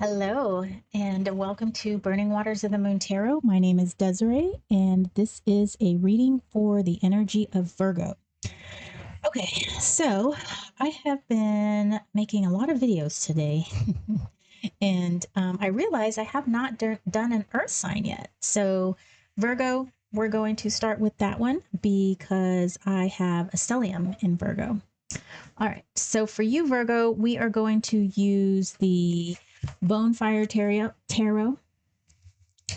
Hello, and welcome to Burning Waters of the Moon Tarot. My name is Desiree, and this is a reading for the energy of Virgo. Okay, so I have been making a lot of videos today, and I realize I have not done an earth sign yet. So, Virgo, we're going to start with that one because I have a stellium in Virgo. All right, so for you, Virgo, we are going to use the Bonefire Tarot,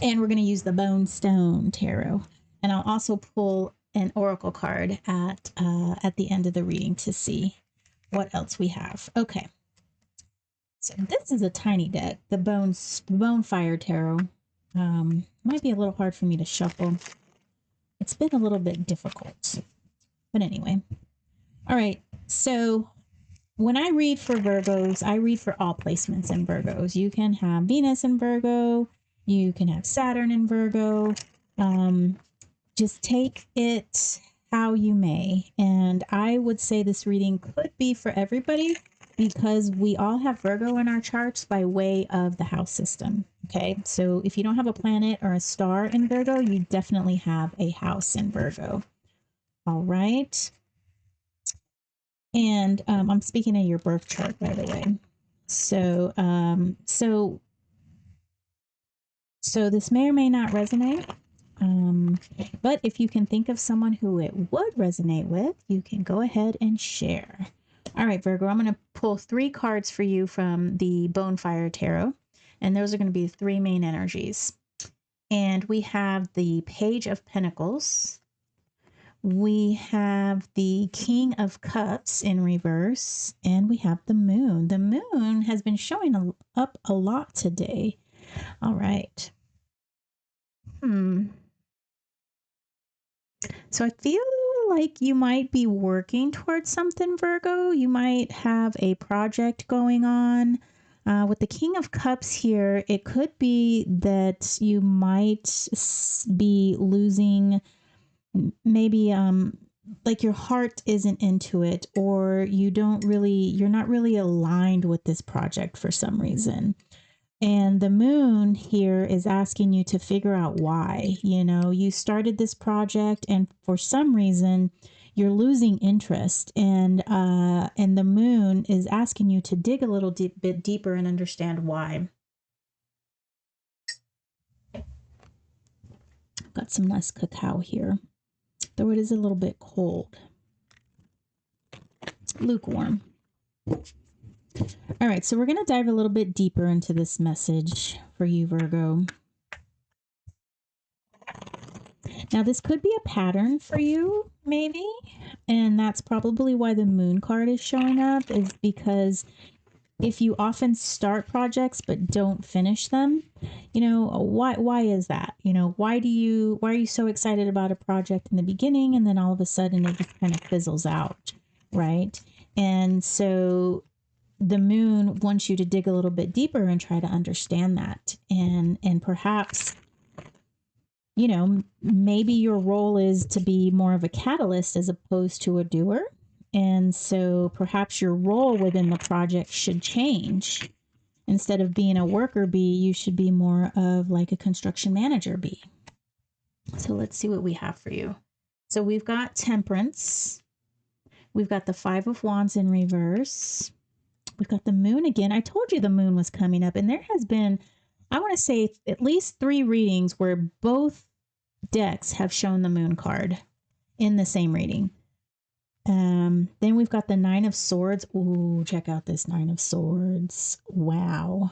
and we're going to use the Bone Stone Tarot. And I'll also pull an oracle card at the end of the reading to see what else we have. Okay, so this is a tiny deck, the Bonefire Tarot. Might be a little hard for me to shuffle. It's been a little bit difficult, but anyway. All right, so when I read for Virgos, I read for all placements in Virgos. You can have Venus in Virgo, you can have Saturn in Virgo. Just take it how you may. And I would say this reading could be for everybody because we all have Virgo in our charts by way of the house system. Okay, so if you don't have a planet or a star in Virgo, you definitely have a house in Virgo. All right. And I'm speaking of your birth chart, by the way. So, so this may or may not resonate. But if you can think of someone who it would resonate with, you can go ahead and share. All right, Virgo, I'm going to pull 3 cards for you from the Bonefire Tarot. And those are going to be 3 main energies. And we have the Page of Pentacles. We have the King of Cups in reverse, and we have the Moon. The Moon has been showing up a lot today. All right. So I feel like you might be working towards something, Virgo. You might have a project going on. With the King of Cups here, it could be that you might be losing maybe like your heart isn't into it, or you're not really aligned with this project for some reason. And the Moon here is asking you to figure out why. You started this project and for some reason you're losing interest, and the Moon is asking you to dig a little bit deeper and understand why. Got some nice cacao here, though it is a little bit cold. Lukewarm. All right, so we're going to dive a little bit deeper into this message for you, Virgo. Now, this could be a pattern for you, maybe, and that's probably why the Moon card is showing up, is because if you often start projects but don't finish them, why is that? Why are you so excited about a project in the beginning and then all of a sudden it just kind of fizzles out, right? And so the Moon wants you to dig a little bit deeper and try to understand that, and perhaps maybe your role is to be more of a catalyst as opposed to a doer. And so perhaps your role within the project should change. Instead of being a worker bee, you should be more of like a construction manager bee. So let's see what we have for you. So we've got Temperance. We've got the 5 of Wands in reverse. We've got the Moon again. I told you the Moon was coming up, and there has been, I want to say, at least 3 readings where both decks have shown the Moon card in the same reading. Then we've got the 9 of Swords. Ooh, check out this 9 of Swords. Wow.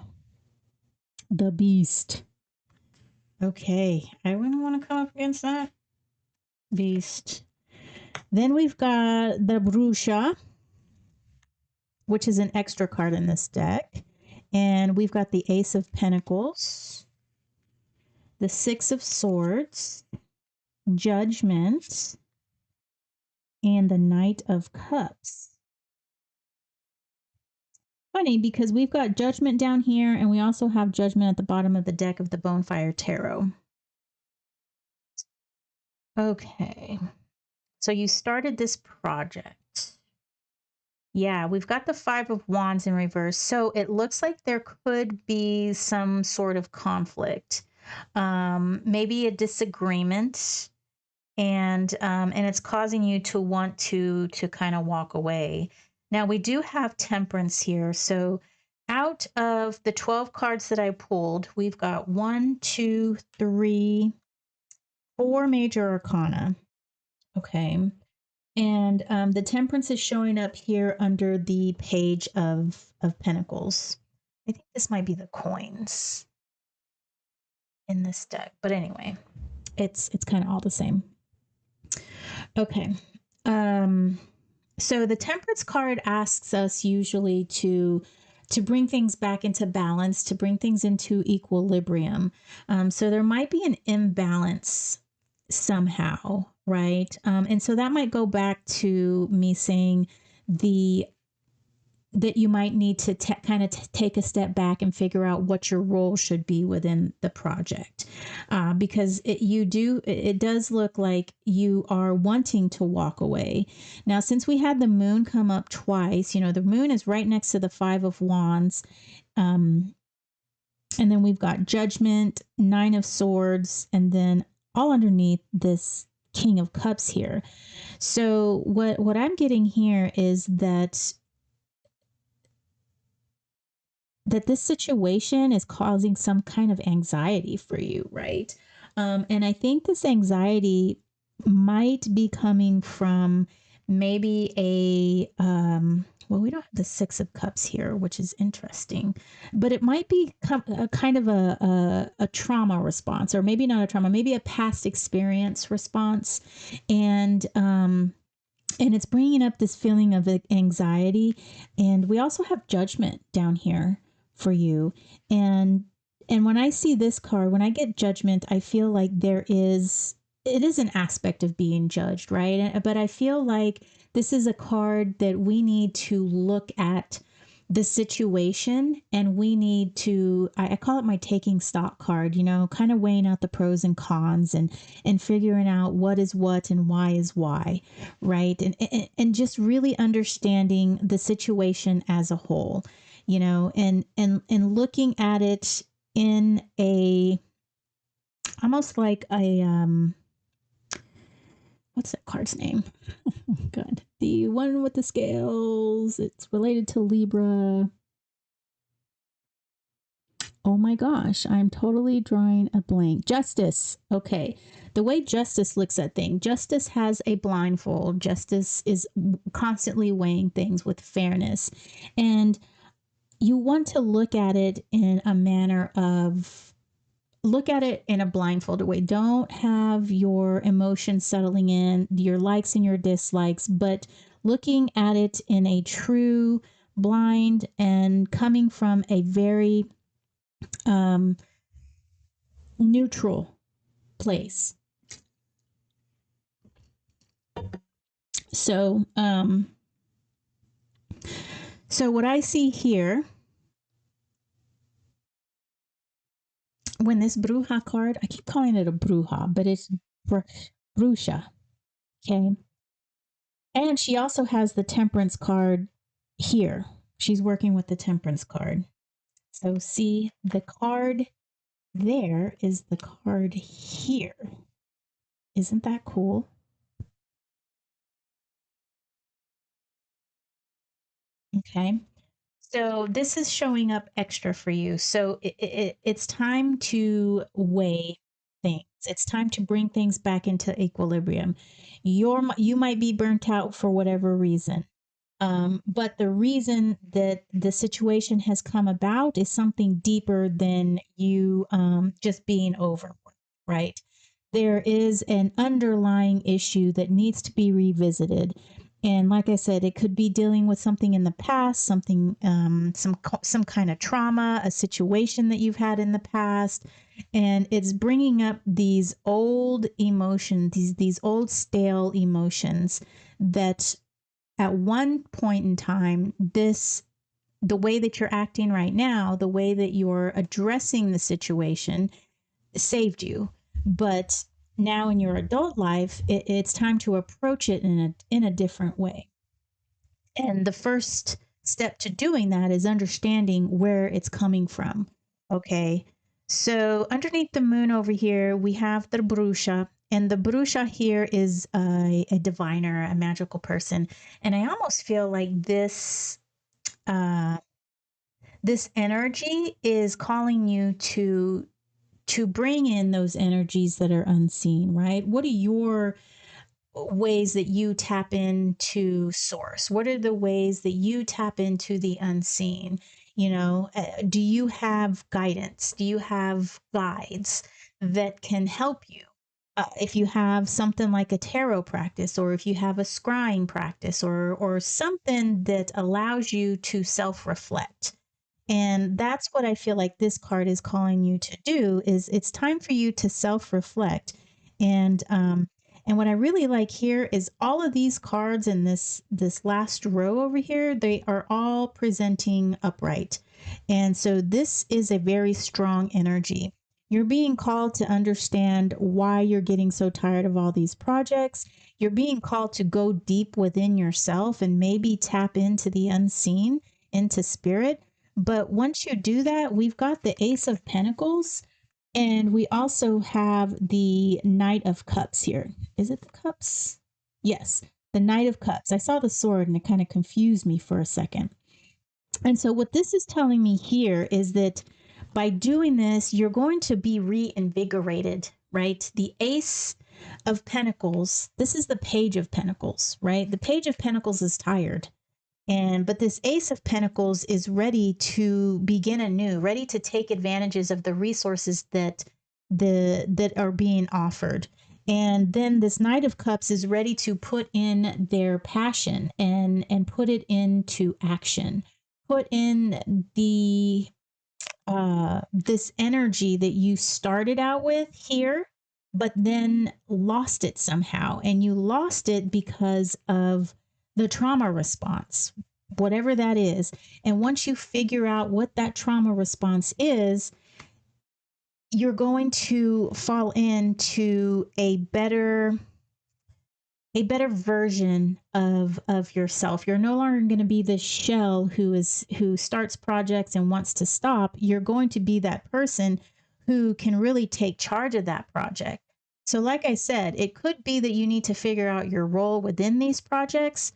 The Beast. Okay, I wouldn't want to come up against that. Beast. Then we've got the Brusha, which is an extra card in this deck. And we've got the Ace of Pentacles, the 6 of Swords, Judgment, and the Knight of Cups. Funny, because we've got Judgment down here, and we also have Judgment at the bottom of the deck of the Bonefire Tarot. Okay, so you started this project. Yeah, we've got the Five of Wands in reverse. So it looks like there could be some sort of conflict, maybe a disagreement, and it's causing you to want to kind of walk away. Now we do have Temperance here. So out of the 12 cards that I pulled, we've got one, two, three, four major arcana. Okay. And the Temperance is showing up here under the Page of Pentacles. I think this might be the coins in this deck, but anyway, it's kind of all the same. Okay. So the Temperance card asks us usually to bring things back into balance, to bring things into equilibrium. So there might be an imbalance somehow, right? And so that might go back to me saying the that you might need to kind of take a step back and figure out what your role should be within the project, because it does look like you are wanting to walk away. Now, since we had the moon come up twice, the moon is right next to the Five of Wands, and then we've got Judgment, Nine of Swords, and then all underneath this King of Cups here. So what I'm getting here is that this situation is causing some kind of anxiety for you, right? And I think this anxiety might be coming from maybe well, we don't have the Six of Cups here, which is interesting, but it might be a kind of a trauma response, or maybe not a trauma, maybe a past experience response. And it's bringing up this feeling of anxiety. And we also have Judgment down here for you. And when I see this card, when I get Judgment, I feel like it is an aspect of being judged, right? But I feel like this is a card that we need to look at the situation, and we need to, I call it my taking stock card, kind of weighing out the pros and cons, and figuring out what is what and why is why, right? And just really understanding the situation as a whole, and looking at it in a almost like a what's that card's name? Oh, God, the one with the scales. It's related to Libra. Oh my gosh, I'm totally drawing a blank. Justice. Okay. The way Justice looks at things, Justice has a blindfold. Justice is constantly weighing things with fairness. And you want to look at it in a manner of, look at it in a blindfolded way. Don't have your emotions settling in, your likes and your dislikes, but looking at it in a true blind and coming from a very neutral place. So, so what I see here, when this Bruja card, I keep calling it a Bruja, but it's Bruja, okay? And she also has the Temperance card here. She's working with the Temperance card. So see, the card there is the card here. Isn't that cool? Okay. So this is showing up extra for you. So it's time to weigh things. It's time to bring things back into equilibrium. You might be burnt out for whatever reason. But the reason that the situation has come about is something deeper than you just being overworked, right? There is an underlying issue that needs to be revisited. And like I said, it could be dealing with something in the past, something, some kind of trauma, a situation that you've had in the past, and it's bringing up these old emotions, these old stale emotions that at one point in time, the way that you're acting right now, the way that you're addressing the situation saved you. But now in your adult life, it's time to approach it in a different way. And the first step to doing that is understanding where it's coming from. Okay. So underneath the moon over here, we have the Brusha. And the Brusha here is a diviner, a magical person. And I almost feel like uh, this energy is calling you to bring in those energies that are unseen, right? What are your ways that you tap into source? What are the ways that you tap into the unseen? Do you have guidance? Do you have guides that can help you? If you have something like a tarot practice, or if you have a scrying practice, or something that allows you to self-reflect. And that's what I feel like this card is calling you to do, is it's time for you to self-reflect. And what I really like here is all of these cards in this last row over here, they are all presenting upright. And so this is a very strong energy. You're being called to understand why you're getting so tired of all these projects. You're being called to go deep within yourself and maybe tap into the unseen, into spirit. But once you do that, we've got the Ace of Pentacles, and we also have the Knight of Cups here. Is it the Cups? Yes, the Knight of Cups. I saw the sword and it kind of confused me for a second. And so what this is telling me here is that by doing this, you're going to be reinvigorated, right? The Ace of Pentacles, this is the Page of Pentacles, right? The Page of Pentacles is tired. But this Ace of Pentacles is ready to begin anew, ready to take advantages of the resources that are being offered. And then this Knight of Cups is ready to put in their passion and put it into action. Put in the this energy that you started out with here, but then lost it somehow. And you lost it because of the trauma response, whatever that is. And once you figure out what that trauma response is, you're going to fall into a better version of yourself. You're no longer going to be this shell who starts projects and wants to stop. You're going to be that person who can really take charge of that project. So like I said, it could be that you need to figure out your role within these projects.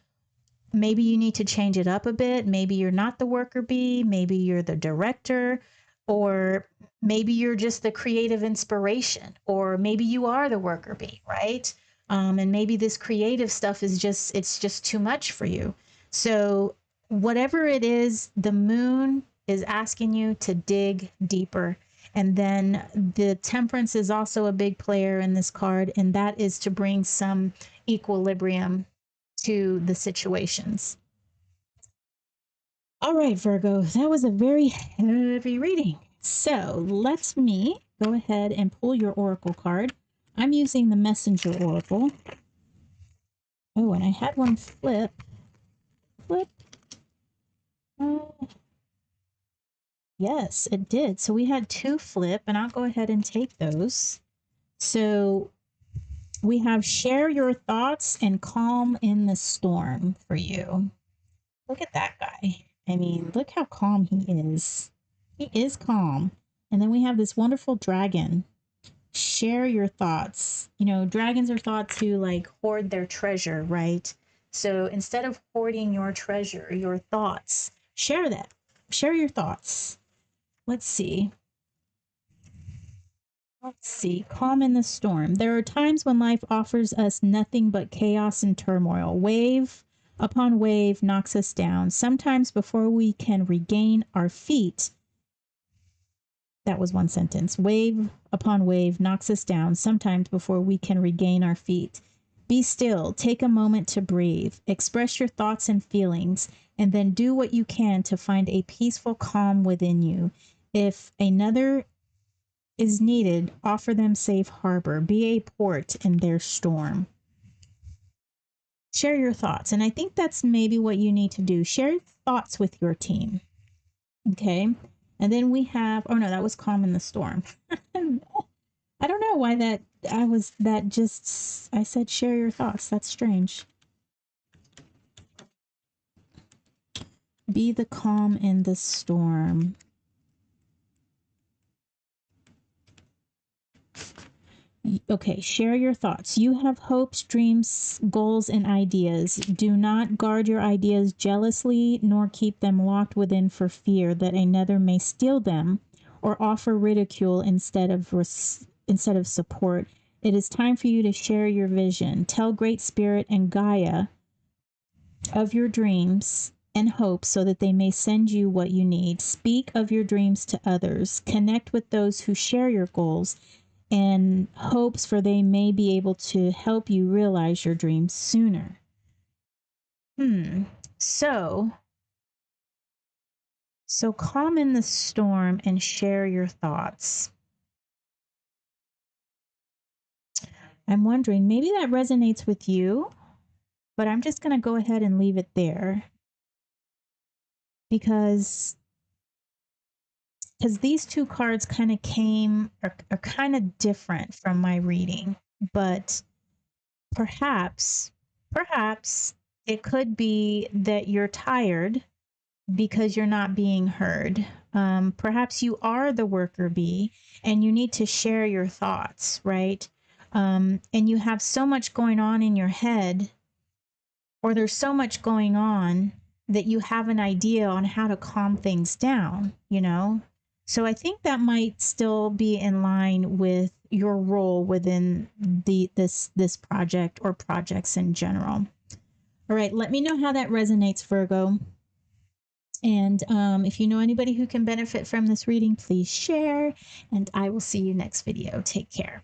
Maybe you need to change it up a bit. Maybe you're not the worker bee, maybe you're the director, or maybe you're just the creative inspiration, or maybe you are the worker bee, right? And maybe this creative stuff is it's just too much for you. So whatever it is, the moon is asking you to dig deeper. And then the Temperance is also a big player in this card, and that is to bring some equilibrium to the situations. All right, Virgo, that was a very heavy reading. So let me go ahead and pull your oracle card. I'm using the Messenger Oracle. Oh, and I had one flip. Flip. Yes, it did. So we had two flip, and I'll go ahead and take those. So we have share your thoughts and calm in the storm for you. Look at that guy. I mean, look how calm he is. He is calm. And then we have this wonderful dragon. Share your thoughts. You know, dragons are thought to like hoard their treasure, right? So instead of hoarding your treasure, your thoughts, share that. Share your thoughts. Let's see. Let's see. Calm in the storm. There are times when life offers us nothing but chaos and turmoil. Wave upon wave knocks us down. Sometimes before we can regain our feet. That was one sentence. Wave upon wave knocks us down. Sometimes before we can regain our feet. Be still. Take a moment to breathe. Express your thoughts and feelings, and then do what you can to find a peaceful calm within you. If another is needed, offer them safe harbor. Be a port in their storm. Share your thoughts. And I think that's maybe what you need to do. Share thoughts with your team. Okay. And then we have, oh no, that was calm in the storm. I don't know why I said share your thoughts. That's strange. Be the calm in the storm. Okay, share your thoughts. You have hopes, dreams, goals, and ideas. Do not guard your ideas jealously, nor keep them locked within for fear that another may steal them or offer ridicule instead of support. It is time for you to share your vision. Tell Great Spirit and Gaia of your dreams and hopes so that they may send you what you need. Speak of your dreams to others. Connect with those who share your goals and hopes, for they may be able to help you realize your dreams sooner. So calm in the storm and share your thoughts. I'm wondering, maybe that resonates with you, but I'm just going to go ahead and leave it there because these two cards kind of are kind of different from my reading, but perhaps it could be that you're tired because you're not being heard. Perhaps you are the worker bee and you need to share your thoughts, right? And you have so much going on in your head, or there's so much going on that you have an idea on how to calm things down, you know? So I think that might still be in line with your role within this project or projects in general. All right, let me know how that resonates, Virgo. And if you know anybody who can benefit from this reading, please share. And I will see you next video. Take care.